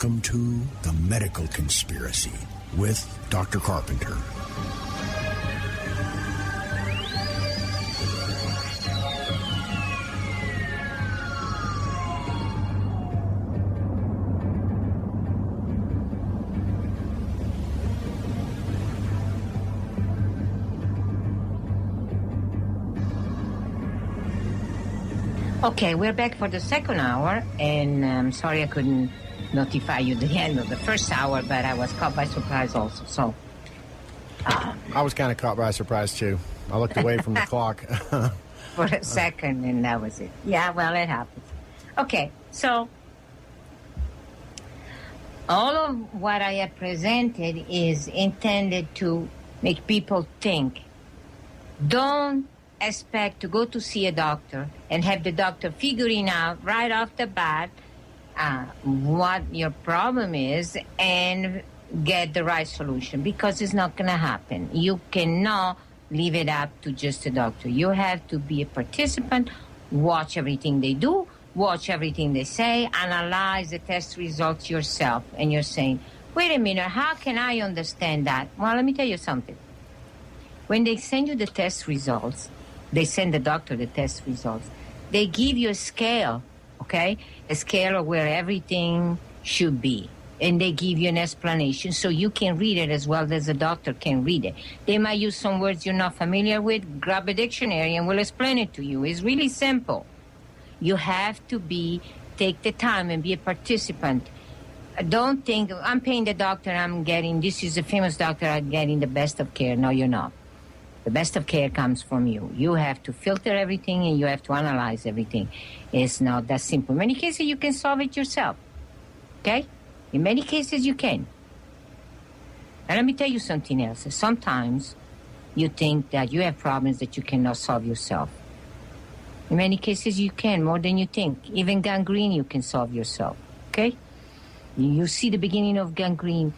Welcome to The Medical Conspiracy with Dr. Carpenter. Okay, we're back for the second hour, and I'm sorry I couldn't notify you the end of the first hour, but I was caught by surprise also. So I was kind of caught by surprise too. I looked away from the clock for a second, and that was it. Yeah, well, it happens. Okay, so all of what I have presented is intended to make people think. Don't expect to go to see a doctor and have the doctor figuring out right off the bat what your problem is and get the right solution, because it's not going to happen. You cannot leave it up to just a doctor. You have to be a participant, watch everything they do, watch everything they say, analyze the test results yourself, and you're saying, wait a minute, how can I understand that? Well, let me tell you something. When they send you the test results, they send the doctor the test results, they give you a scale, okay? A scale of where everything should be. And they give you an explanation so you can read it as well as the doctor can read it. They might use some words you're not familiar with. Grab a dictionary and we'll explain it to you. It's really simple. You have to take the time and be a participant. Don't think, I'm paying the doctor, this is a famous doctor, I'm getting the best of care. No, you're not. The best of care comes from you. You have to filter everything and you have to analyze everything. It's not that simple. In many cases, you can solve it yourself. Okay? In many cases, you can. And let me tell you something else. Sometimes you think that you have problems that you cannot solve yourself. In many cases, you can, more than you think. Even gangrene, you can solve yourself. Okay? You see the beginning of gangrene,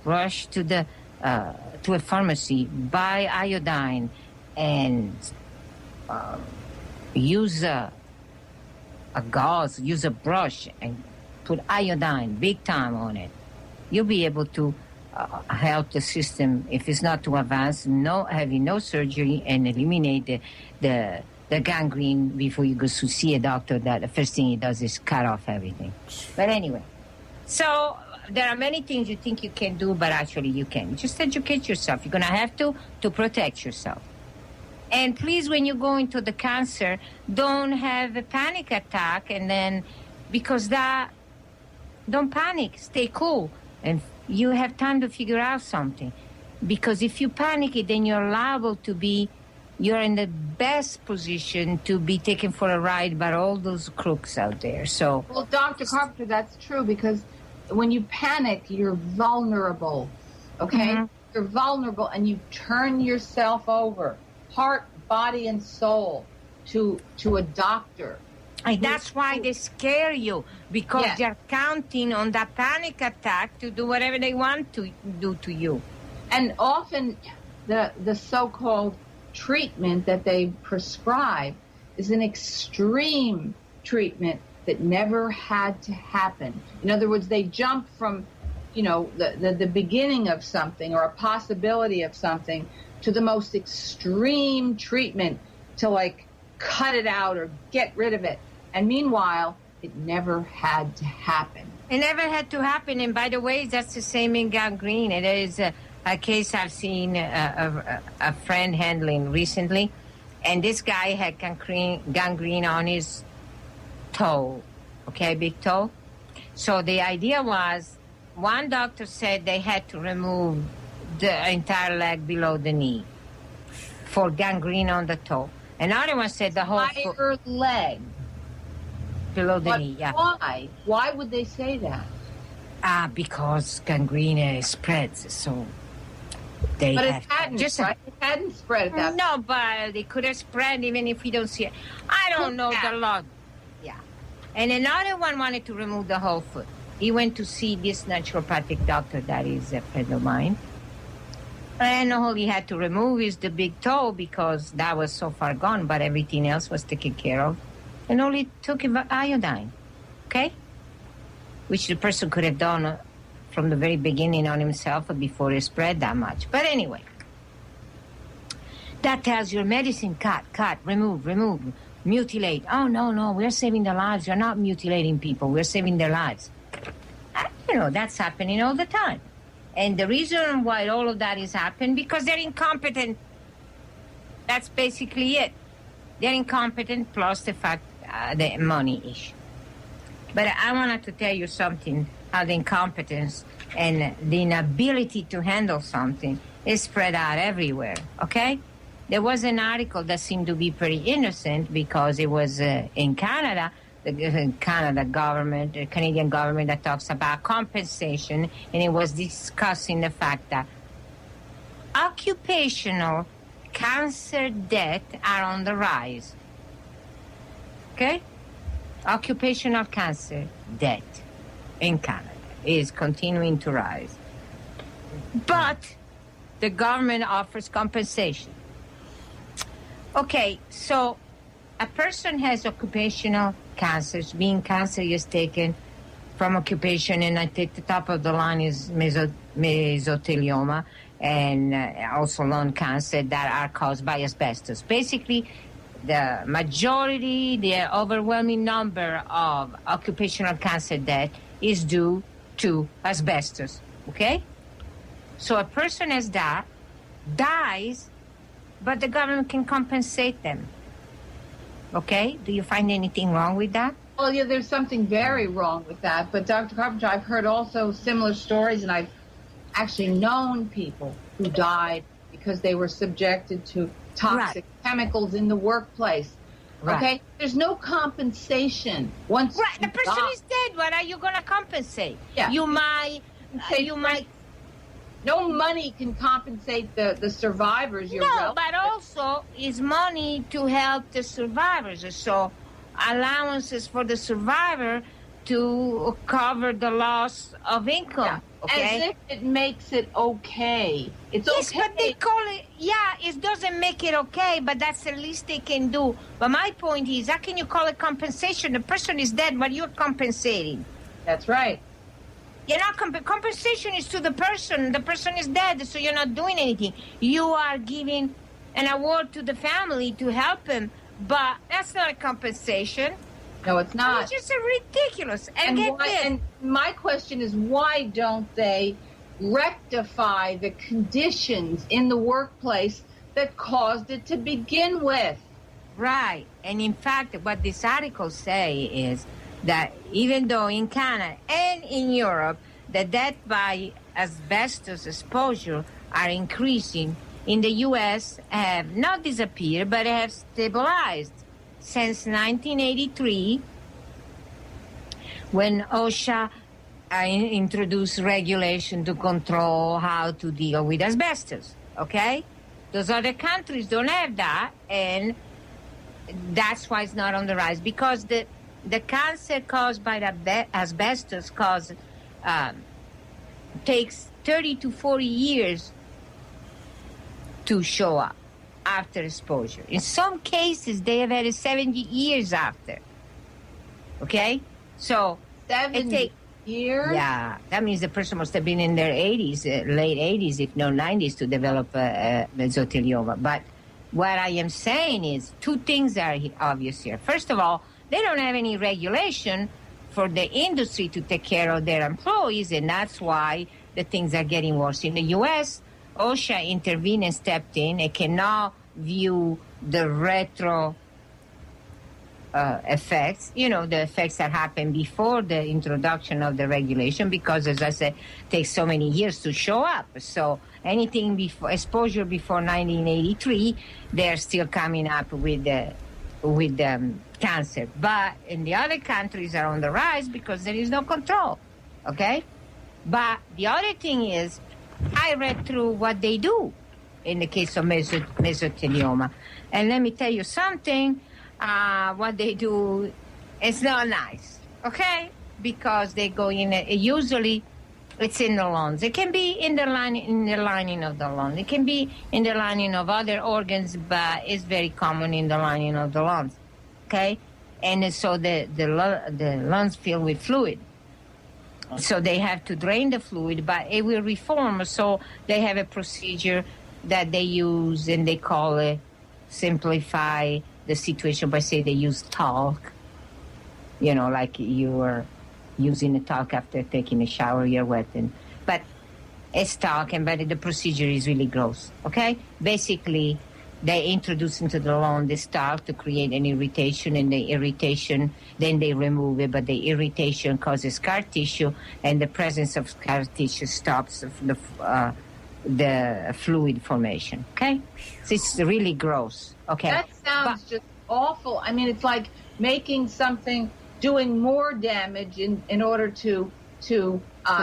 rush to a pharmacy, buy iodine, and use a gauze, use a brush, and put iodine big time on it. You'll be able to help the system, if it's not too advanced, having no surgery, and eliminate the gangrene before you go to see a doctor. That the first thing he does is cut off everything. But anyway, so there are many things you think you can do, but actually you can't. Just educate yourself. You're going to have to protect yourself. And please, when you go into the cancer, don't have a panic attack, and then, because don't panic. Stay cool. And you have time to figure out something. Because if you panic, then you're liable to you're in the best position to be taken for a ride by all those crooks out there. So, well, Dr. Carpenter, that's true, because when you panic, you're vulnerable, okay? Mm-hmm. You're vulnerable, and you turn yourself over, heart, body, and soul, to a doctor. And that's why they scare you, because they're counting on that panic attack to do whatever they want to do to you. And often the so-called treatment that they prescribe is an extreme treatment that never had to happen. In other words, they jump from, the beginning of something or a possibility of something to the most extreme treatment to cut it out or get rid of it. And meanwhile, it never had to happen. It never had to happen. And by the way, that's the same in gangrene. It is a case I've seen a friend handling recently. And this guy had gangrene on his toe, okay, big toe. So the idea was, one doctor said they had to remove the entire leg below the knee for gangrene on the toe. Another one said the whole entire leg below the knee. Yeah. Why? Why would they say that? Because gangrene spreads, so they. But it hadn't. Right? It hadn't spread at that. No, but it could have spread even if we don't see it. I don't know the law. Yeah. And another one wanted to remove the whole foot. He went to see this naturopathic doctor that is a friend of mine. And all he had to remove is the big toe because that was so far gone, but everything else was taken care of. And all it took him iodine. Okay? which the person could have done from the very beginning on himself before it spread that much. But anyway, that tells your medicine, cut, remove, mutilate. Oh, no, we're saving their lives. We're not mutilating people. We're saving their lives. That's happening all the time. And the reason why all of that is happening, because they're incompetent. That's basically it. They're incompetent, plus the fact, the money issue. But I wanted to tell you something, how the incompetence and the inability to handle something is spread out everywhere, okay? There was an article that seemed to be pretty innocent because it was in Canada, the Canadian government that talks about compensation, and it was discussing the fact that occupational cancer deaths are on the rise. Okay? Occupational cancer death in Canada is continuing to rise. But the government offers compensation. Okay, so a person has occupational cancers, being cancer is taken from occupation, and I think the top of the line is mesothelioma and also lung cancer that are caused by asbestos. Basically, the majority, the overwhelming number of occupational cancer death is due to asbestos, okay? So a person as that dies, but the government can compensate them, okay? Do you find anything wrong with that? Well, yeah, there's something very wrong with that. But Dr. Carpenter, I've heard also similar stories, and I've actually known people who died because they were subjected to toxic chemicals in the workplace. Right. Okay? There's no compensation. Once Right, the person is dead. What are you going to compensate? Yeah. You might... No money can compensate the survivors. No, but also is money to help the survivors. So allowances for the survivor to cover the loss of income. Yeah. Okay? As if it makes it okay. It's yes, okay. but they call it, it doesn't make it okay, but that's the least they can do. But my point is, how can you call it compensation? The person is dead, but you're compensating. That's right. You're not compensation is to the person. The person is dead, so you're not doing anything. You are giving an award to the family to help him, but that's not a compensation. No, it's not. It's just ridiculous. And my question is, why don't they rectify the conditions in the workplace that caused it to begin with? Right. And in fact, what this article say is that even though in Canada and in Europe, the death by asbestos exposure are increasing, in the U.S. have not disappeared, but have stabilized since 1983, when OSHA introduced regulation to control how to deal with asbestos, okay? Those other countries don't have that, and that's why it's not on the rise, because the cancer caused by the asbestos takes 30 to 40 years to show up after exposure. In some cases, they have had it 70 years after. Okay? So, 70 years? Yeah. That means the person must have been in their 80s, late 80s, if not 90s, to develop mesothelioma. But what I am saying is two things are obvious here. First of all, they don't have any regulation for the industry to take care of their employees, and that's why the things are getting worse. In the U.S., OSHA intervened and stepped in. It can now view the retro effects, the effects that happened before the introduction of the regulation, because, as I said, it takes so many years to show up. So anything before exposure before 1983, they're still coming up with cancer. But in the other countries are on the rise because there is no control, okay? But the other thing is, I read through what they do in the case of mesothelioma. And let me tell you something, what they do is not nice, okay? Because they go in, usually it's in the lungs. It can be in the lining of the lung. It can be in the lining of other organs, but it's very common in the lining of the lungs, okay? And so the lungs fill with fluid. So they have to drain the fluid, but it will reform. So they have a procedure that they use, and they call it simplify the situation by say they use talc. Like you are using a talc after taking a shower, you're wet. But it's talc, but the procedure is really gross, okay? Basically, they introduce into the lung this talc to create an irritation, and the irritation, then they remove it, but the irritation causes scar tissue, and the presence of scar tissue stops the fluid formation, okay? So it's really gross, okay? That sounds just awful. I mean, it's like making something, doing more damage in order to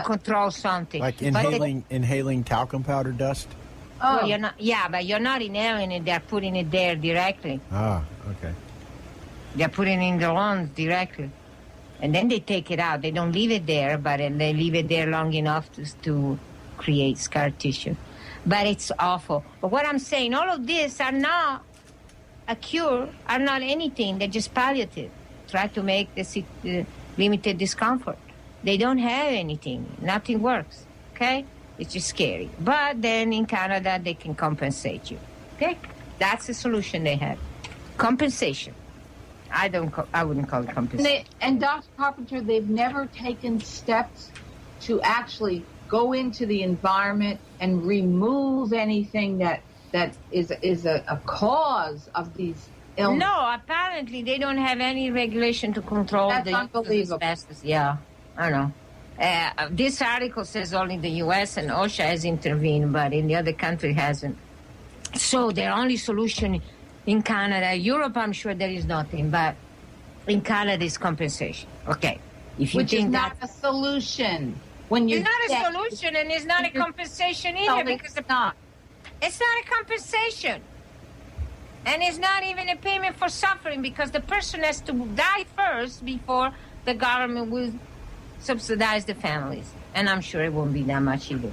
control something. Like inhaling talcum powder dust? Oh, well, you're not. Yeah, but you're not inhaling it. They're putting it there directly. Ah, okay. They're putting it in the lungs directly, and then they take it out. They don't leave it there, but they leave it there long enough to create scar tissue. But it's awful. But what I'm saying, all of this are not a cure, are not anything. They're just palliative. Try to make the limited discomfort. They don't have anything. Nothing works. Okay. It's just scary. But then in Canada, they can compensate you. Okay? That's the solution they have. Compensation. I wouldn't call it compensation. And Dr. Carpenter, they've never taken steps to actually go into the environment and remove anything that is a cause of these illnesses. No, apparently they don't have any regulation to control That's the unbelievable. asbestos. Yeah, I know. This article says only the U.S. and OSHA has intervened, but in the other country hasn't. So their only solution in Canada, Europe, I'm sure there is nothing, but in Canada is compensation. Okay, if you Which think is not a solution. When you it's not a solution, and it's not a compensation either, because it's not. It's not a compensation, and it's not even a payment for suffering, because the person has to die first before the government will subsidize the families, and I'm sure it won't be that much either.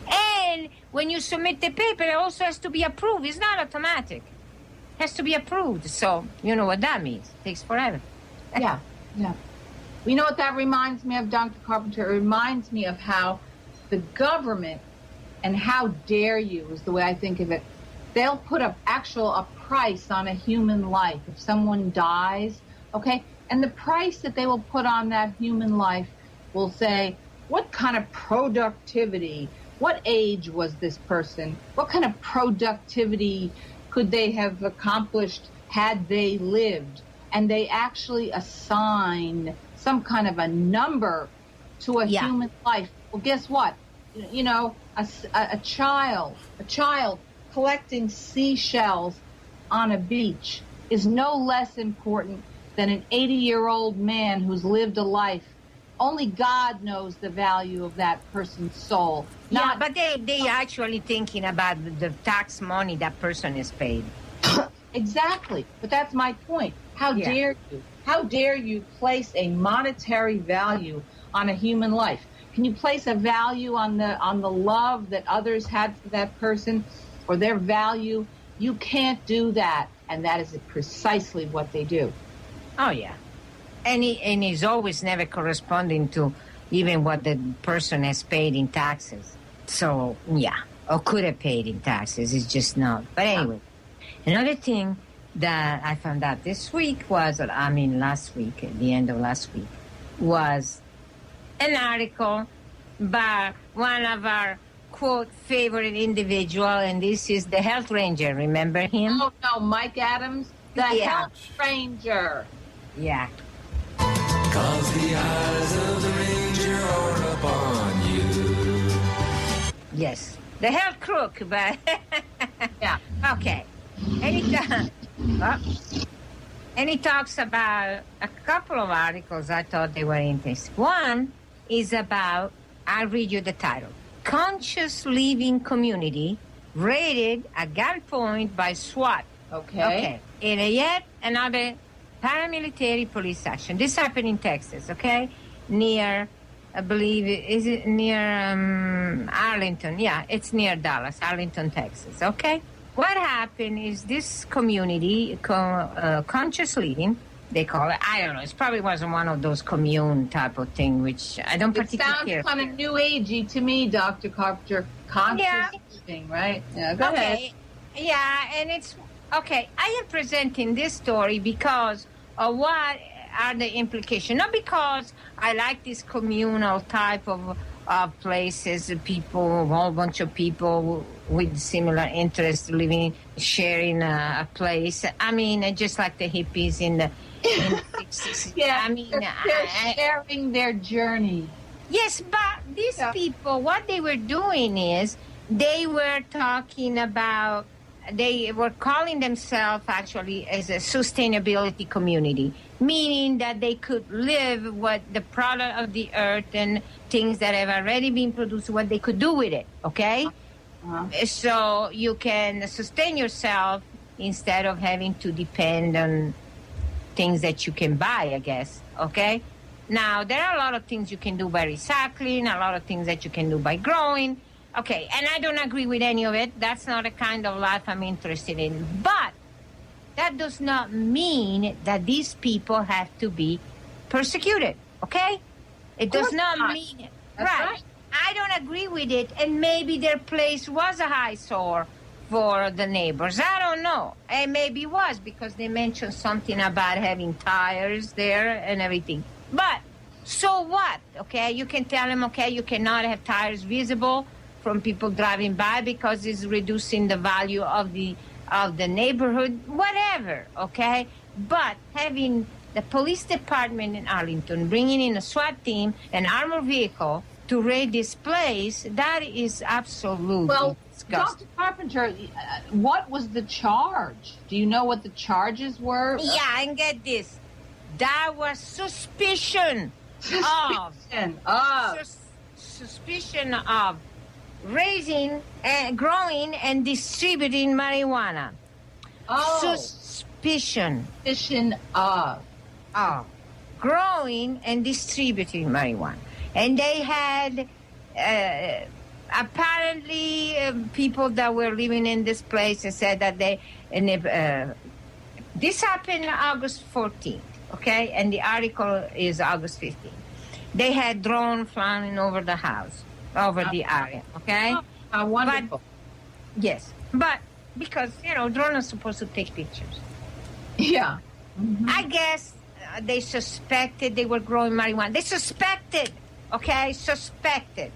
And when you submit the paper, it also has to be approved. It's not automatic. It has to be approved. So you know what that means. It takes forever. Yeah. You know what that reminds me of, Dr. Carpenter? It reminds me of how the government, and how dare you is the way I think of it, they'll put a price on a human life if someone dies, okay? And the price that they will put on that human life will say, what kind of productivity, what age was this person, what kind of productivity could they have accomplished had they lived? And they actually assign some kind of a number to a human life. Well, guess what? You know, a child collecting seashells on a beach is no less important than an 80-year-old man who's lived a life. Only God knows the value of that person's soul. But they actually thinking about the tax money that person is paid. Exactly. But that's my point. How dare you? How dare you place a monetary value on a human life? Can you place a value on the love that others had for that person, or their value? You can't do that, and that is precisely what they do. Oh yeah, and he's always never corresponding to even what the person has paid in taxes. So yeah, or could have paid in taxes. It's just not. But anyway, another thing that I found out this week was, last week, at the end of last week, was an article by one of our, quote, favorite individual, and this is the health ranger. Remember him? Oh, no, Mike Adams, the health ranger. Yeah. 'Cause the eyes of the ranger are upon you. Yes. The health crook, but... Yeah. Okay. And he talks about a couple of articles I thought they were interesting. One is about, I'll read you the title, Conscious Living Community Raided at Gunpoint by SWAT. Okay. In yet another paramilitary police action. This happened in Texas, okay? Near, I believe, is it near Arlington? Yeah, it's near Dallas, Arlington, Texas, okay? What happened is this community, Conscious Living, they call it. I don't know. It probably wasn't one of those commune type of thing, which I don't It particularly care. sounds kind of new agey to me, Dr. Carpenter. Conscious living, right? Yeah, go ahead. Yeah, and it's okay. I am presenting this story because of what are the implications. Not because I like this communal type of places, people, a whole bunch of people with similar interests living, sharing a place. I mean, just like the hippies in the 60s. Yeah, I mean, they're sharing their journey. yes, but these people, what they were doing is they were talking about, they were calling themselves actually as a sustainability community, meaning that they could live what the product of the earth and things that have already been produced, what they could do with it, okay? So you can sustain yourself instead of having to depend on things that you can buy, I guess, okay? Now, there are a lot of things you can do by recycling, a lot of things that you can do by growing. Okay, and I don't agree with any of it. That's not the kind of life I'm interested in. But that does not mean that these people have to be persecuted, okay? It does not mean... Right. I don't agree with it, and maybe their place was a eyesore for the neighbors. I don't know. And maybe it was because they mentioned something about having tires there and everything. But so what, okay? You can tell them, okay, you cannot have tires visible from people driving by because it's reducing the value of the neighborhood, whatever, okay? But having the police department in Arlington bringing in a SWAT team, an armored vehicle to raid this place, that is absolutely disgusting. Dr. Carpenter, what was the charge? Do you know what the charges were? Yeah, and get this. That was suspicion of raising and growing and distributing marijuana. Suspicion of growing and distributing marijuana. And they had apparently people that were living in this place and said that this happened August 14th, okay? And the article is August 15th. They had drones flying over the house, over the area, okay? How wonderful. But, yes, but because, drones are supposed to take pictures. Yeah. Mm-hmm. I guess they suspected they were growing marijuana. They suspected, okay? Suspected.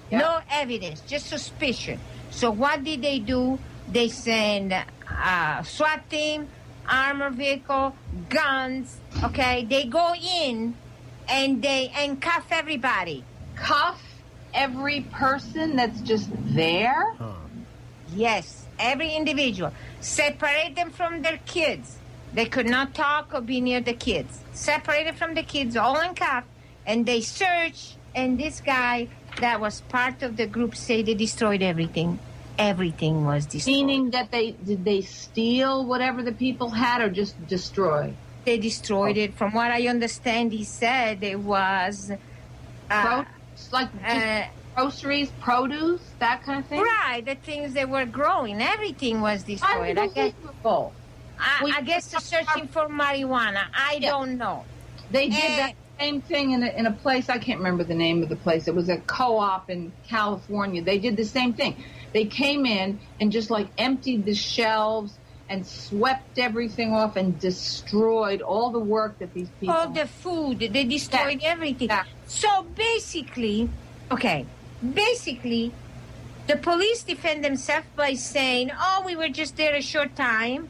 Yeah. No evidence, just suspicion. So what did they do? They send a SWAT team, armored vehicle, guns, okay? They go in and they cuff everybody. Cuff every person that's just there? Yes, every individual. Separate them from their kids. They could not talk or be near the kids. Separated from the kids, all in cuff, and they search, and this guy that was part of the group say they destroyed everything. Everything was destroyed. Meaning that did they steal whatever the people had or just destroy? They destroyed it. From what I understand, he said it was... groceries, produce, that kind of thing? Right, the things they were growing. Everything was destroyed. Unbelievable. I guess they're searching for marijuana. I don't know. They did that same thing in a place, I can't remember the name of the place. It was a co-op in California. They did the same thing. They came in and just emptied the shelves and swept everything off and destroyed all the work that these people... All the food. They destroyed everything. Yeah. So basically, the police defend themselves by saying, we were just there a short time.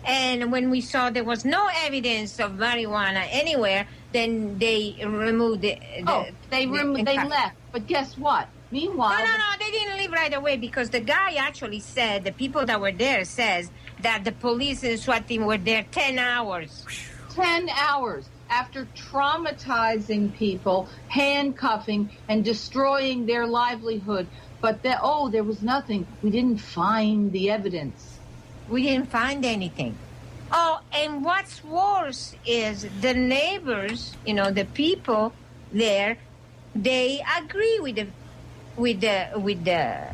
And when we saw there was no evidence of marijuana anywhere, then they removed they left. But guess what? Meanwhile... No, they didn't leave right away because the guy actually said, the people that were there says that the police and SWAT team were there 10 hours. 10 hours after traumatizing people, handcuffing, and destroying their livelihood. But there was nothing. We didn't find the evidence. We didn't find anything. And what's worse is the neighbors, the people there, they agree with the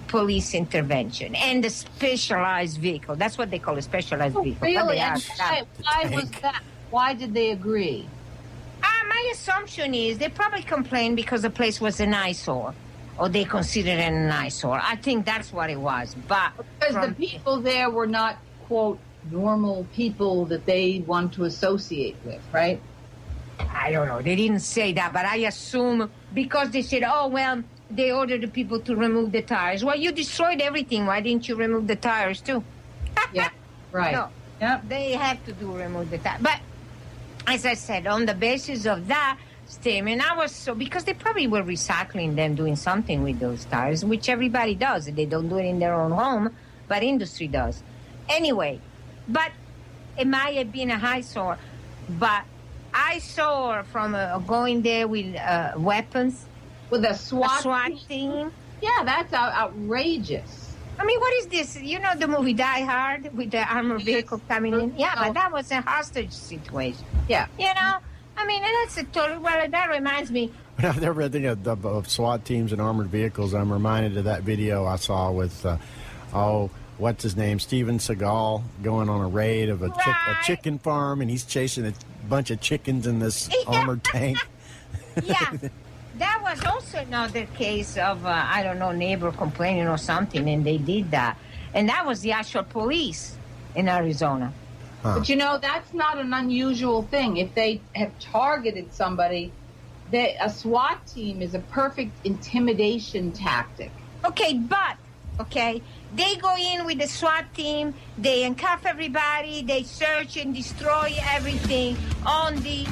police intervention and the specialized vehicle. That's what they call a specialized vehicle. Really? Why was that? Why did they agree? My assumption is they probably complained because the place was an eyesore, or they considered it an eyesore. I think that's what it was. But because the people there were not, quote, normal people that they want to associate with, right? I don't know. They didn't say that, but I assume because they said, oh, well, they ordered the people to remove the tires. Well, you destroyed everything. Why didn't you remove the tires, too? Yeah, right. No, yep. They have to remove the tires. But as I said, on the basis of that statement, I was because they probably were recycling them, doing something with those tires, which everybody does. They don't do it in their own home, but industry does. Anyway, but it might have been a eyesore, but I saw from going there with weapons. With a SWAT team? Yeah, that's outrageous. I mean, what is this? You know the movie Die Hard with the armored vehicle coming in? Yeah, but that was a hostage situation. Yeah. You know? I mean, and that's a total... Well, that reminds me... I've never read of SWAT teams and armored vehicles. I'm reminded of that video I saw with, what's his name? Steven Seagal going on a raid of a chicken farm, and he's chasing a bunch of chickens in this armored tank. Yeah. That was also another case of, I don't know, neighbor complaining or something, and they did that. And that was the actual police in Arizona. Huh. But, you know, that's not an unusual thing. If they have targeted somebody, a SWAT team is a perfect intimidation tactic. Okay, they go in with the SWAT team, they handcuff everybody, they search and destroy everything on the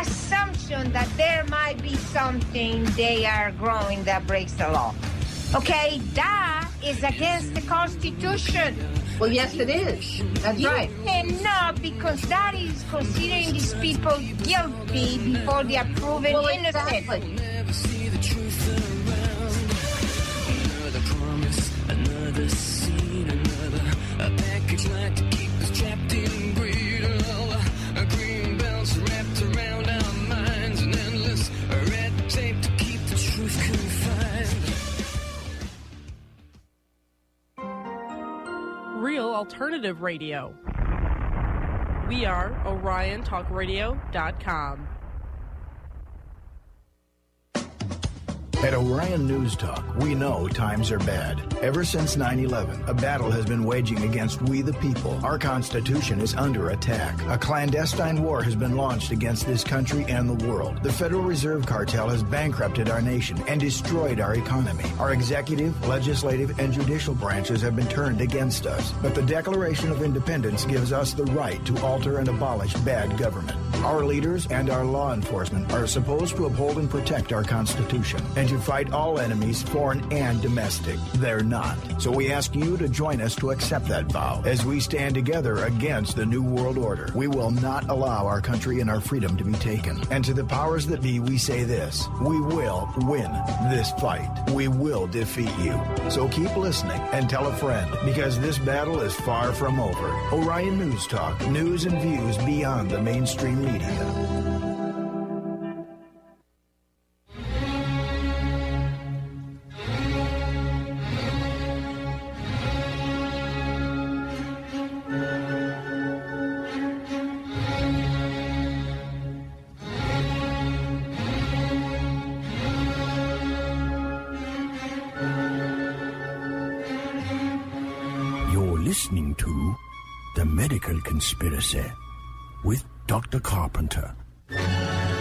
assumption that there might be something they are growing that breaks the law. Okay, that is against the Constitution. Well, yes, it is. That's right. And no, because that is considering these people guilty before they are proven innocent. Exactly. Never see the truth around. Another promise, another scene, another package like to keep us trapped in greed. A green belts wrapped around our minds, an endless red tape to keep the truth confined. Real alternative radio. We are OrionTalkRadio.com. At Orion News Talk, we know times are bad. Ever since 9/11, a battle has been waging against we the people. Our Constitution is under attack. A clandestine war has been launched against this country and the world. The Federal Reserve Cartel has bankrupted our nation and destroyed our economy. Our executive, legislative, and judicial branches have been turned against us. But the Declaration of Independence gives us the right to alter and abolish bad government. Our leaders and our law enforcement are supposed to uphold and protect our Constitution and to fight all enemies, foreign and domestic. They're not. So we ask you to join us to accept that vow as we stand together against the New World Order. We will not allow our country and our freedom to be taken. And to the powers that be, we say this: we will win this fight. We will defeat you. So keep listening and tell a friend, because this battle is far from over. Orion News Talk, news and views beyond the mainstream media. Listening to The Medical Conspiracy with Dr. Carpenter.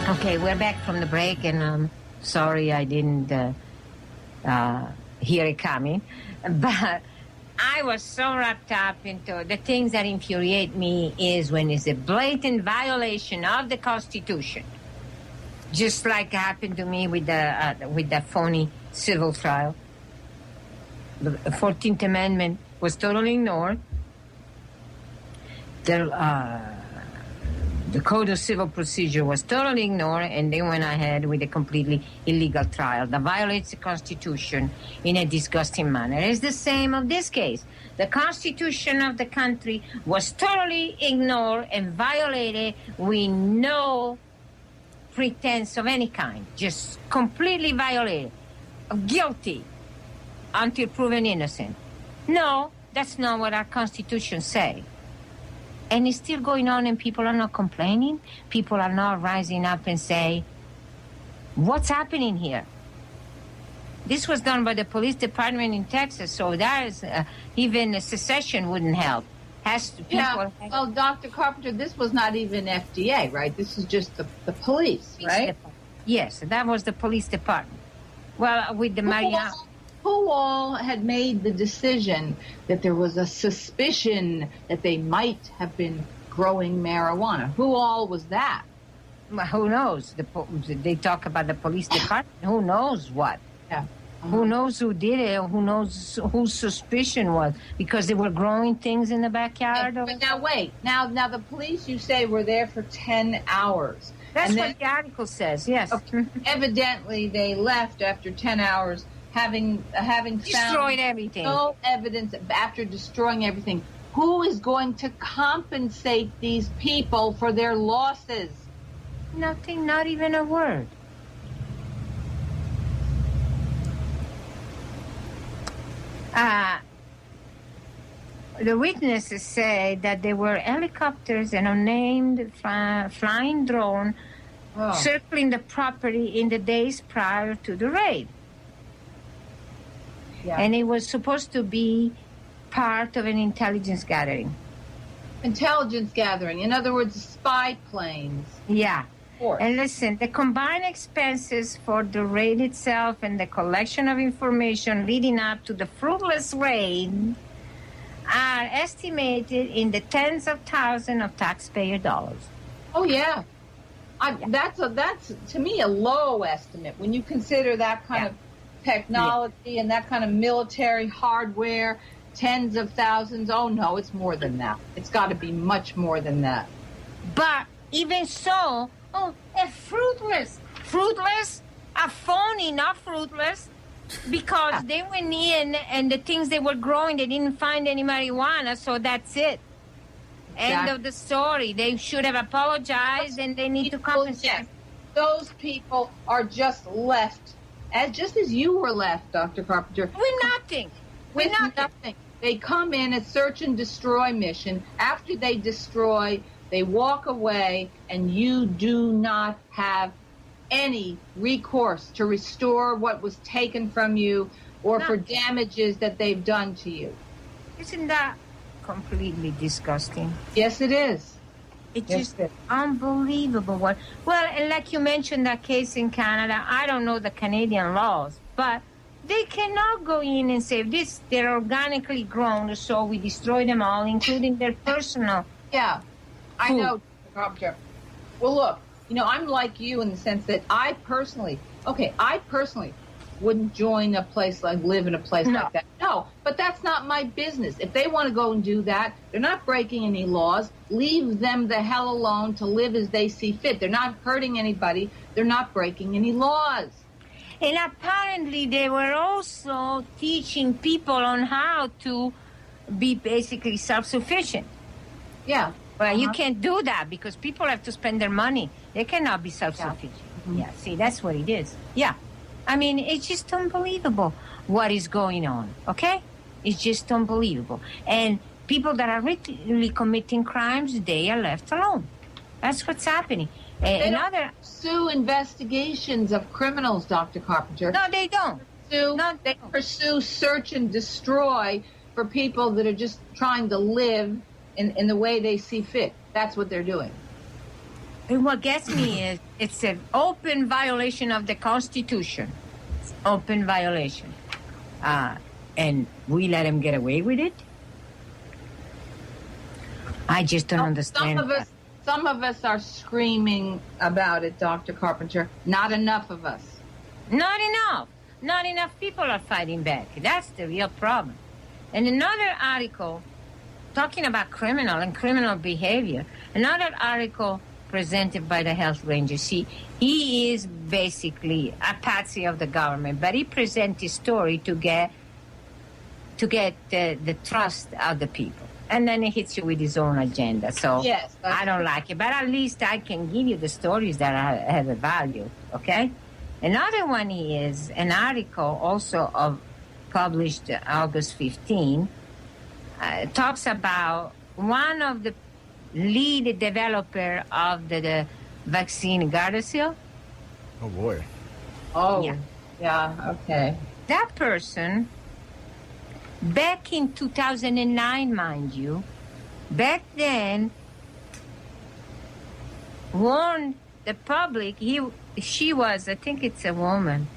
Okay, we're back from the break, and I'm sorry I didn't hear it coming. But I was so wrapped up into the things that infuriate me is when it's a blatant violation of the Constitution. Just like happened to me with the phony civil trial. The 14th Amendment was totally ignored. The Code of Civil Procedure was totally ignored, and they went ahead with a completely illegal trial that violates the Constitution in a disgusting manner. It's the same of this case. The Constitution of the country was totally ignored and violated with no pretense of any kind, just completely violated. Guilty until proven innocent. No, that's not what our Constitution say. And it's still going on, and people are not complaining. People are not rising up and say, what's happening here? This was done by the police department in Texas, so that is even a secession wouldn't help. Well, Dr. Carpenter, this was not even FDA, right? This is just the police, right? Yes, that was the police department. Well, with the Mariana. Who all had made the decision that there was a suspicion that they might have been growing marijuana? Who all was that? Well, who knows? They talk about the police department. Who knows what? Yeah. Who knows who did it? Who knows whose suspicion was? Because they were growing things in the backyard? But now, wait. Now, the police, you say, were there for 10 hours. That's what the article says, yes. Evidently, they left after 10 hours, having destroyed everything. No evidence after destroying everything. Who is going to compensate these people for their losses? Nothing, not even a word. The witnesses say that there were helicopters and unnamed flying drone circling the property in the days prior to the raid. Yeah. And it was supposed to be part of an intelligence gathering. Intelligence gathering. In other words, spy planes. Yeah. And listen, the combined expenses for the raid itself and the collection of information leading up to the fruitless raid are estimated in the tens of thousands of taxpayer dollars. Oh, yeah. That's to me a low estimate when you consider that kind of technology and that kind of military hardware, tens of thousands. Oh, no, it's more than that. It's got to be much more than that. But even so, a fruitless, a phony, not fruitless, because they went in and the things they were growing, they didn't find any marijuana, so that's it. End of the story. They should have apologized and they need to compensate. Yes. Those people are just left, just as you were left, Dr. Carpenter. With nothing. With nothing. They come in a search and destroy mission. After they destroy, they walk away, and you do not have any recourse to restore what was taken from you or for damages that they've done to you. Isn't that completely disgusting? Yes, it is. It's just unbelievable. Well, and like you mentioned that case in Canada, I don't know the Canadian laws, but they cannot go in and say, they're organically grown, so we destroy them all, including their personal. Yeah. I know, Dr. Carpenter. Well, look, I'm like you in the sense that I personally wouldn't live in a place like that. No, but that's not my business. If they want to go and do that, they're not breaking any laws. Leave them the hell alone to live as they see fit. They're not hurting anybody. They're not breaking any laws. And apparently they were also teaching people on how to be basically self-sufficient. Yeah. Well, you can't do that because people have to spend their money. They cannot be self-sufficient. Yeah, see, that's what it is. Yeah. I mean, it's just unbelievable what is going on, okay? It's just unbelievable. And people that are really committing crimes, they are left alone. That's what's happening. They don't pursue investigations of criminals, Dr. Carpenter. No, they don't. They pursue search and destroy for people that are just trying to live in the way they see fit. That's what they're doing. And what gets me is it's an open violation of the Constitution. It's open violation. And we let them get away with it? I just don't understand. Some of us are screaming about it, Dr. Carpenter. Not enough of us. Not enough. Not enough people are fighting back. That's the real problem. And another article talking about criminal behavior, another article presented by the health ranger. See, he is basically a patsy of the government, but he presents his story to get the trust of the people. And then he hits you with his own agenda. So yes, I don't like it. But at least I can give you the stories that have a value, okay? Another one is an article also published August 15, talks about one of the lead developer of the vaccine Gardasil. Oh boy. Oh, Yeah. yeah, okay. That person, back in 2009, mind you, back then, warned the public. She was, I think it's a woman.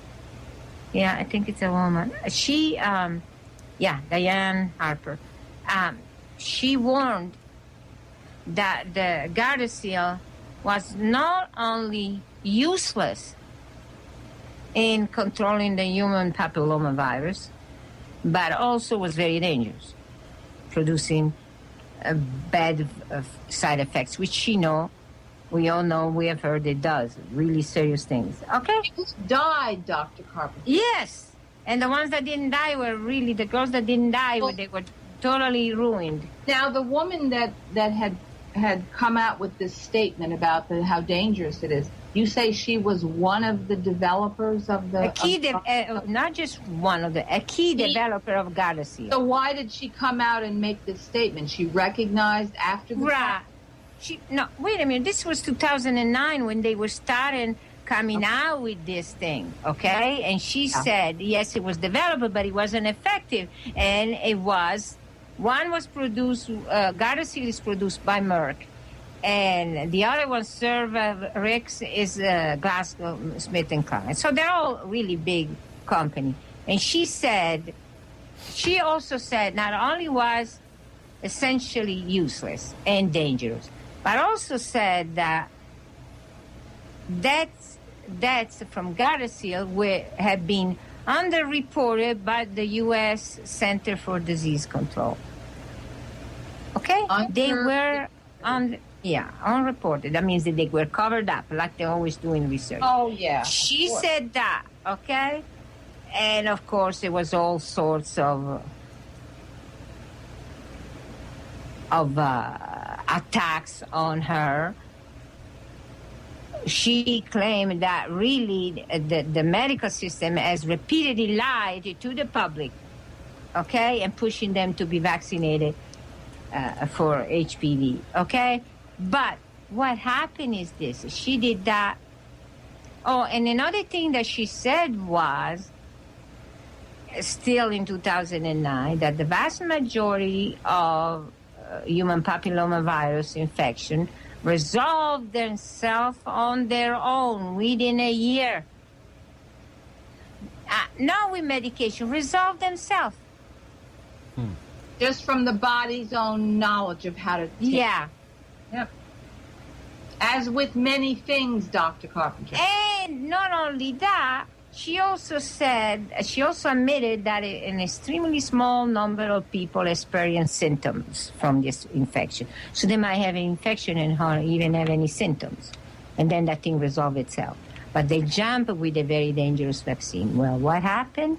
Yeah, I think it's a woman. She, Diane Harper. She warned that the Gardasil was not only useless in controlling the human papillomavirus, but also was very dangerous, producing bad side effects, which we all know, we have heard it does really serious things. Okay? People died, Dr. Carpenter. Yes. And the ones that didn't die were really, the girls that didn't die, they were totally ruined. Now, the woman that had come out with this statement about how dangerous it is, you say she was one of the developers of the... not just one of a key developer of Gardasil. So why did she come out and make this statement? She recognized after the fact? Wait a minute. This was 2009 when they were starting coming out with this thing, okay? And she said, yes, it was developed, but it wasn't effective. And it was, one was produced, Gardasil is produced by Merck. And the other one, Cervarix, is Glasgow Smith & Kline. So they're all really big company. And she also said not only was essentially useless and dangerous, but also said that deaths from Gardasil have been underreported by the U.S. Center for Disease Control. Okay? They were unreported. That means that they were covered up, like they always do in research. Oh, yeah. She said that, okay? And, of course, there was all sorts of attacks on her. She claimed that really the medical system has repeatedly lied to the public, okay, and pushing them to be vaccinated for HPV, okay? But what happened is this. She did that. Oh, and another thing that she said was, still in 2009, that the vast majority of human papillomavirus infection resolved themselves on their own within a year. Not with medication, resolve themselves. Just from the body's own knowledge of how to take. Yeah. Yep. As with many things, Dr. Carpenter. And not only that, she also admitted that an extremely small number of people experience symptoms from this infection. So they might have an infection and not even have any symptoms. And then that thing resolves itself. But they jump with a very dangerous vaccine. Well, what happened?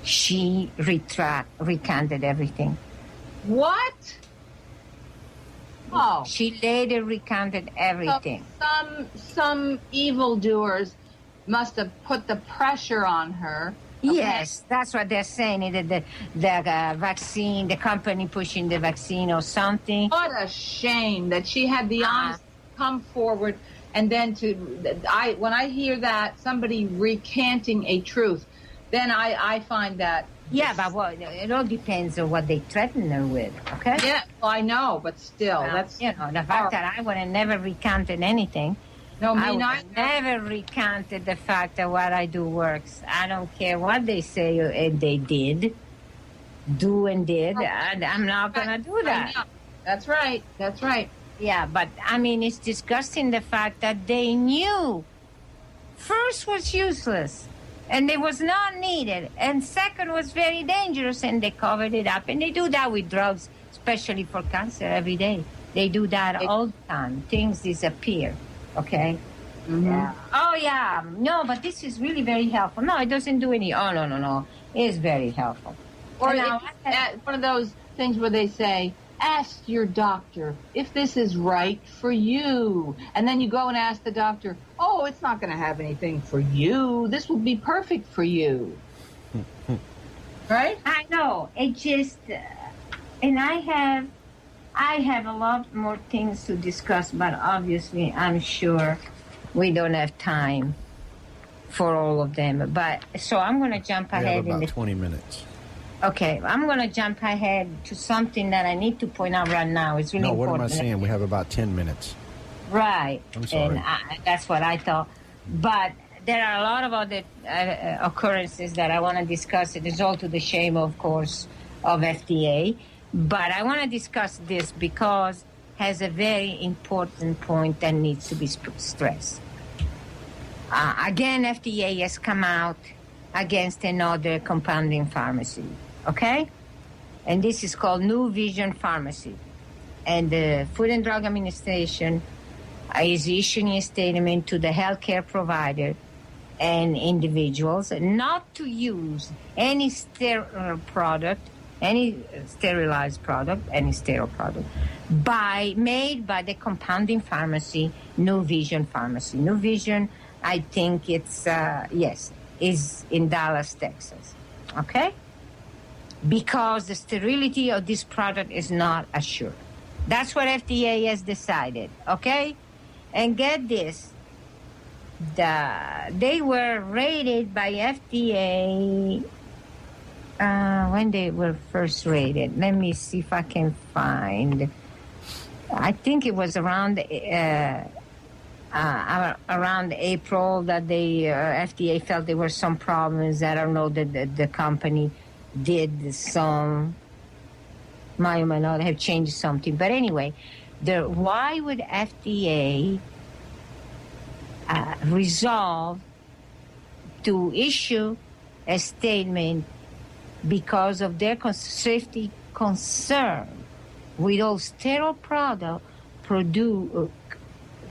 She recanted everything. What? Oh. She later recounted everything. So some evildoers must have put the pressure on her. Okay. Yes, that's what they're saying. The vaccine, the company pushing the vaccine or something. What a shame that she had the honesty to come forward and then when I hear that, somebody recanting a truth, then I find that. Yeah, but it all depends on what they threaten her with, okay? Yeah, well, I know, but still, that's... the fact that I would have never recounted anything. No, me I would neither. have never recounted the fact that what I do works. I don't care what they say and they did. I'm not going to do that. That's right. That's right. Yeah, but, I mean, it's disgusting the fact that they knew first was useless. And it was not needed. And second was very dangerous, and they covered it up. And they do that with drugs, especially for cancer, every day. They do that all the time. Things disappear, okay? Mm-hmm. Yeah. Oh, yeah. No, but this is really very helpful. No, it doesn't do any... Oh, no. It is very helpful. Or one of those things where they say, ask your doctor if this is right for you. And then you go and ask the doctor, oh, it's not going to have anything for you. This will be perfect for you. Right? I know. It just... And I have a lot more things to discuss, but obviously I'm sure we don't have time for all of them. But so I'm going to jump We ahead. have about 20 minutes. Okay, I'm going to jump ahead to something that I need to point out right now. It's really important. No, what am I saying? We have about 10 minutes. Right. I'm sorry. And that's what I thought. But there are a lot of other occurrences that I want to discuss. It is all to the shame, of course, of FDA. But I want to discuss this because it has a very important point that needs to be stressed. Again, FDA has come out against another compounding pharmacy, okay? And this is called New Vision Pharmacy. And the Food and Drug Administration is issuing a statement to the healthcare provider and individuals not to use any sterile product, any sterilized product, any sterile product, made by the compounding pharmacy, New Vision Pharmacy. New Vision, I think it's, is in Dallas, Texas, okay? Because the sterility of this product is not assured. That's what FDA has decided, okay? And get this, they were rated by FDA when they were first rated. Let me see if I can find. I think it was around April that the FDA felt there were some problems. I don't know that the company did some, might or might not have changed something. But anyway, why would FDA resolve to issue a statement because of their safety concern with those sterile products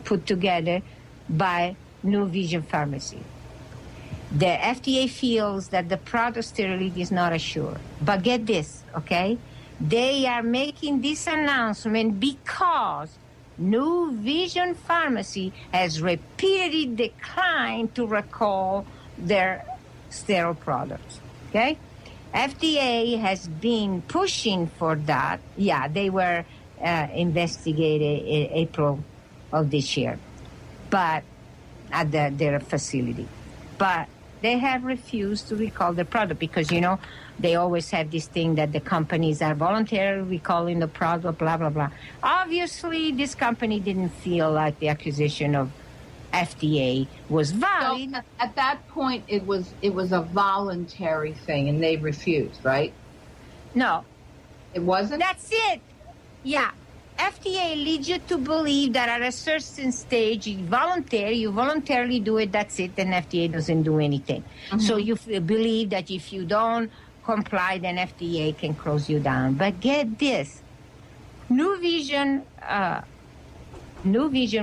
put together by New Vision Pharmacy? The FDA feels that the product sterility is not assured. But get this, okay? They are making this announcement because New Vision Pharmacy has repeatedly declined to recall their sterile products, okay? FDA has been pushing for that. Yeah, they were investigated in April of this year, but at their facility. But they have refused to recall the product because, you know, they always have this thing that the companies are voluntarily recalling the product, blah, blah, blah. Obviously, this company didn't feel like the accusation of FDA was valid. So at that point, it was a voluntary thing, and they refused, right? No. It wasn't? That's it. Yeah. FDA leads you to believe that at a certain stage, you voluntarily do it, that's it, and FDA doesn't do anything. Mm-hmm. So you believe that if you don't comply, then FDA can close you down. But get this. New Vision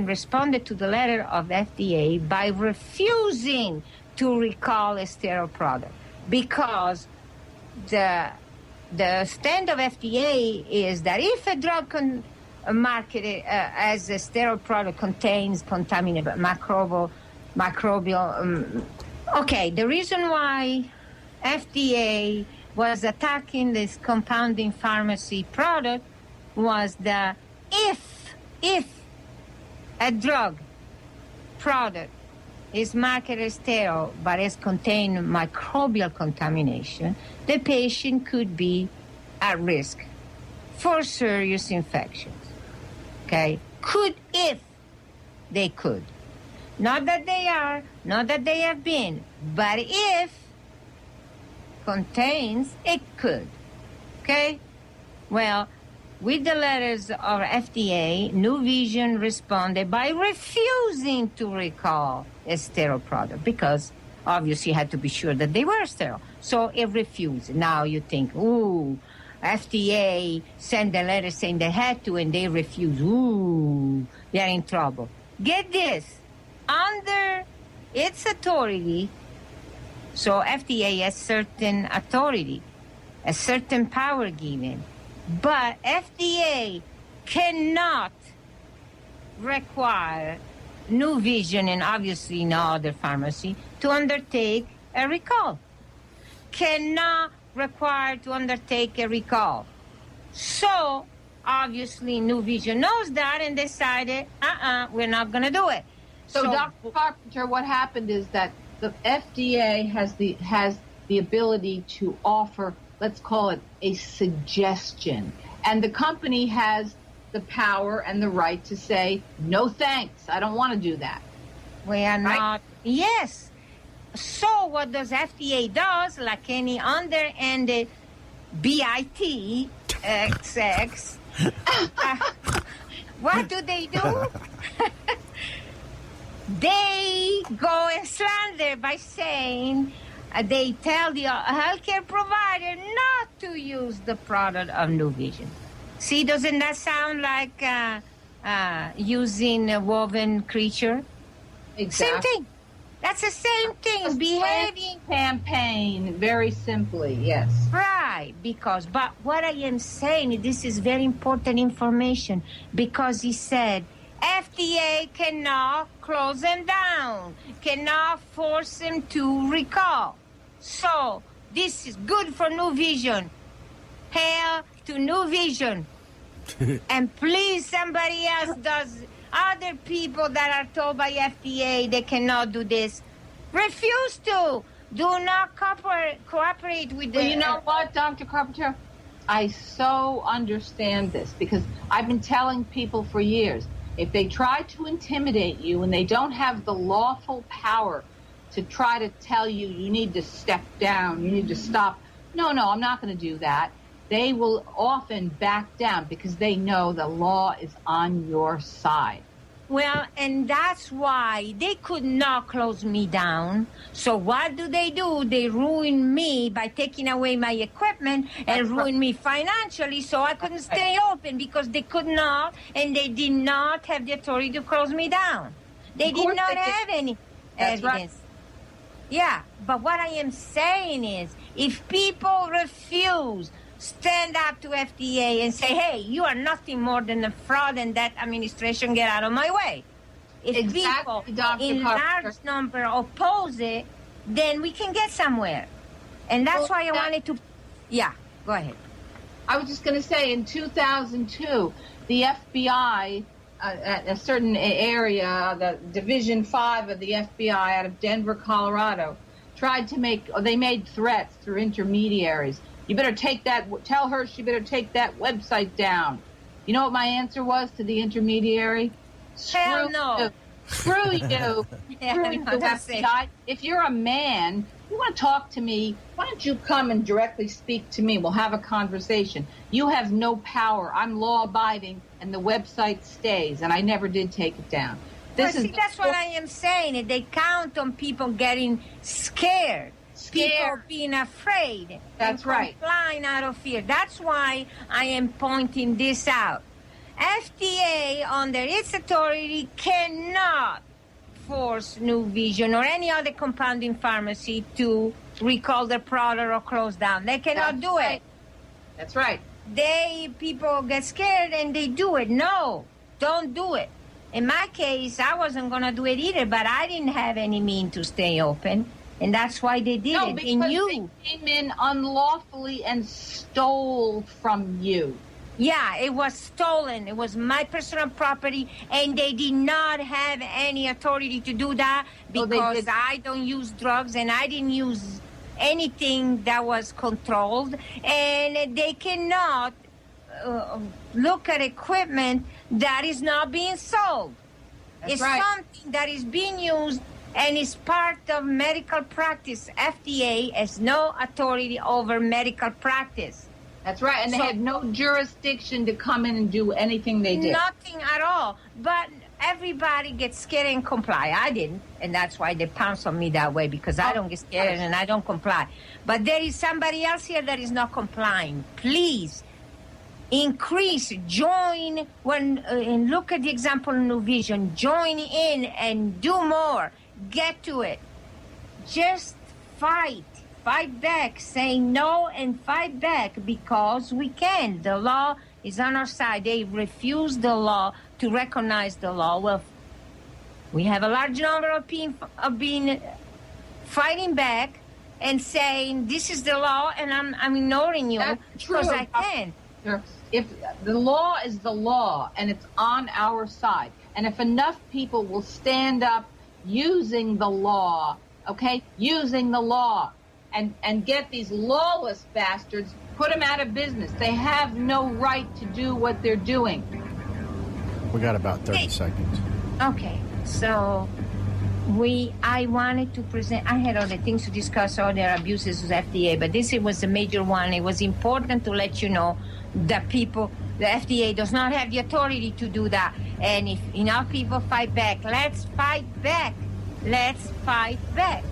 responded to the letter of FDA by refusing to recall a sterile product because the stand of FDA is that if a drug marketed as a sterile product contains contaminated microbial. Okay, the reason why FDA was attacking this compounding pharmacy product was that if a drug product is marketed as sterile but has contained microbial contamination, the patient could be at risk for serious infections. Okay? Could if they could. Not that they are, not that they have been, but if contains, it could. Okay? Well, with the letters of FDA, New Vision responded by refusing to recall a sterile product because obviously you had to be sure that they were sterile. So it refused. Now you think, ooh, FDA sent a letter saying they had to and they refused. Ooh, they're in trouble. Get this. Under its authority, so FDA has certain authority, a certain power given, but FDA cannot require New Vision and obviously no other pharmacy to undertake a recall. Cannot require to undertake a recall. So obviously New Vision knows that and decided, we're not going to do it. So Dr. Carpenter, what happened is that the FDA has the ability to offer, let's call it a suggestion. And the company has the power and the right to say, no thanks, I don't want to do that. We are not. Yes. So what does FDA does, like any underhanded BIT XX, what do? They go and slander by saying they tell the healthcare provider not to use the product of New Vision. See, doesn't that sound like using a woven creature? Exactly. Same thing. That's the same thing. Behaving campaign, very simply, yes. right. But what I am saying, this is very important information, because he said FDA cannot close them down, cannot force them to recall. So this is good for New Vision. Hail to New Vision. And please, somebody else does. Other people that are told by FDA they cannot do this, refuse to. Do not cooperate with the... Well, you know what, Dr. Carpenter? I so understand this, because I've been telling people for years, if they try to intimidate you and they don't have the lawful power to try to tell you, you need to step down, you need to stop. No, I'm not going to do that. They will often back down because they know the law is on your side. Well, and that's why they could not close me down. So what do? They ruin me by taking away my equipment and ruin me financially, so I couldn't stay open, because they could not, and they did not have the authority to close me down. They did not have any evidence. Right. Yeah, but what I am saying is, if people refuse, stand up to FDA and say, hey, you are nothing more than a fraud, and that administration, get out of my way. If Exactly, people Dr. in Carpenter. large number oppose it, then we can get somewhere. And that's why I wanted to... Yeah, go ahead. I was just going to say, in 2002, the FBI, at a certain area, the Division 5 of the FBI out of Denver, Colorado, they made threats through intermediaries. You better tell her she better take that website down. You know what my answer was to the intermediary? Hell no. Screw you. Screw you, FBI. If you're a man, you want to talk to me, why don't you come and directly speak to me? We'll have a conversation. You have no power. I'm law-abiding, and the website stays, and I never did take it down. That's what I am saying. They count on people getting scared. People being afraid. That's right. Complying out of fear. That's why I am pointing this out. FDA, under its authority, cannot force New Vision or any other compounding pharmacy to recall their product or close down. They cannot do it. That's right. People get scared and they do it. No, don't do it. In my case, I wasn't going to do it either, but I didn't have any means to stay open. And that's why they did it. Because they came in unlawfully and stole from you. Yeah, it was stolen. It was my personal property, and they did not have any authority to do that because I don't use drugs and I didn't use anything that was controlled. And they cannot look at equipment that is not being sold. It's something that is being used and is part of medical practice. FDA has no authority over medical practice. That's right, and they had no jurisdiction to come in and do anything they did. Nothing at all. But everybody gets scared and comply. I didn't, and that's why they pounce on me that way, because I don't get scared and I don't comply. But there is somebody else here that is not complying. Please increase, join, and look at the example of New Vision. Join in and do more. Get to it. Just fight. Fight back. Say no and fight back, because we can. The law is on our side. They refuse the law to recognize the law. Well, we have a large number of being fighting back and saying this is the law, and I'm ignoring you because I can. doctor, if the law is the law and it's on our side, and if enough people will stand up using the law, using the law, and get these lawless bastards, put them out of business. They have no right to do what they're doing. We got about 30 seconds. Okay, so I wanted to present, I had other things to discuss, other abuses of FDA, but this was a major one. It was important to let you know that the FDA does not have the authority to do that. And if enough people fight back, let's fight back. Let's fight back.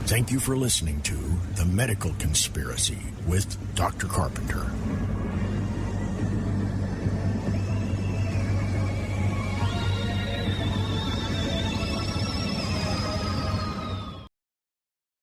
Thank you for listening to The Medical Conspiracy with Dr. Carpenter.